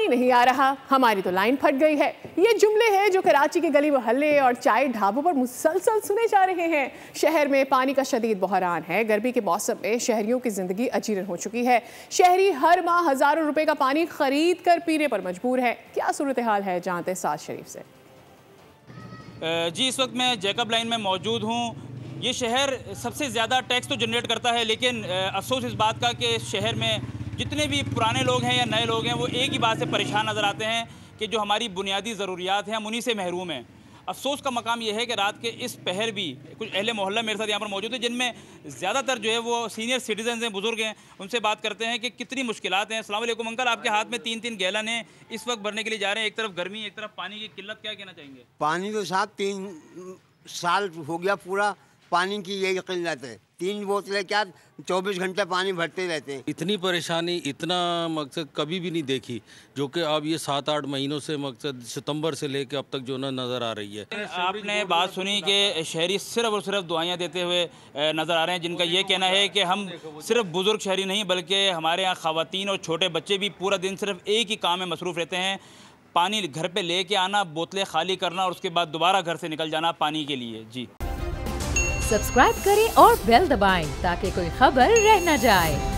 पानी नहीं आ रहा, हमारी तो लाइन फट गई है। ये जुमले हैं जो कराची के गली मोहल्ले और चाय ढाबों पर मुसलसल सुने जा रहे हैं। शहर में पानी का शदीद बहरान है। गर्मी के मौसम में शहरियों की जिंदगी अजीरन हो चुकी है। शहरी हर माह हजारों रुपए का पानी खरीद कर पीने पर मजबूर है। क्या सूरत हाल है, जानते साद शरीफ से। जी, इस वक्त मैं जैकब लाइन में मौजूद हूँ। ये शहर सबसे ज़्यादा टैक्स तो जनरेट करता है, लेकिन अफसोस इस बात का कि शहर में जितने भी पुराने लोग हैं या नए लोग हैं वो एक ही बात से परेशान नज़र आते हैं कि जो हमारी बुनियादी ज़रूरियात हैं हम उन्हीं से महरूम हैं। अफसोस का मकाम यह है कि रात के इस पहर भी कुछ अहले मोहल्ला मेरे साथ यहाँ पर मौजूद है, जिनमें ज़्यादातर जो है वो सीनियर सिटीजन हैं, बुज़ुर्ग हैं। उनसे बात करते हैं कि कितनी मुश्किलात हैं। अस्सलाम वालेकुम अंकल, आपके हाथ में 3-3 गैलन हैं, इस वक्त भरने के लिए जा रहे हैं। एक तरफ गर्मी, एक तरफ पानी की किल्लत, क्या कहना चाहेंगे? पानी तो साहब 3 साल हो गया पूरा पानी की यही किल्लत है। 3 बोतलें क्या 24 घंटे पानी भरते रहते हैं। इतनी परेशानी, इतना मकसद कभी भी नहीं देखी, जो कि अब ये 7-8 महीनों से मकसद सितंबर से लेकर अब तक जो ना नज़र आ रही है। आपने बात सुनी कि शहरी सिर्फ और सिर्फ दुआएं देते हुए नज़र आ रहे हैं, जिनका ये कहना है कि हम सिर्फ बुज़ुर्ग शहरी नहीं बल्कि हमारे यहाँ ख़वातीन और छोटे बच्चे भी पूरा दिन सिर्फ एक ही काम में मसरूफ़ रहते हैं, पानी घर पर ले कर आना, बोतलें खाली करना और उसके बाद दोबारा घर से निकल जाना पानी के लिए। जी, सब्सक्राइब करें और बेल दबाएं ताकि कोई खबर रह न जाए।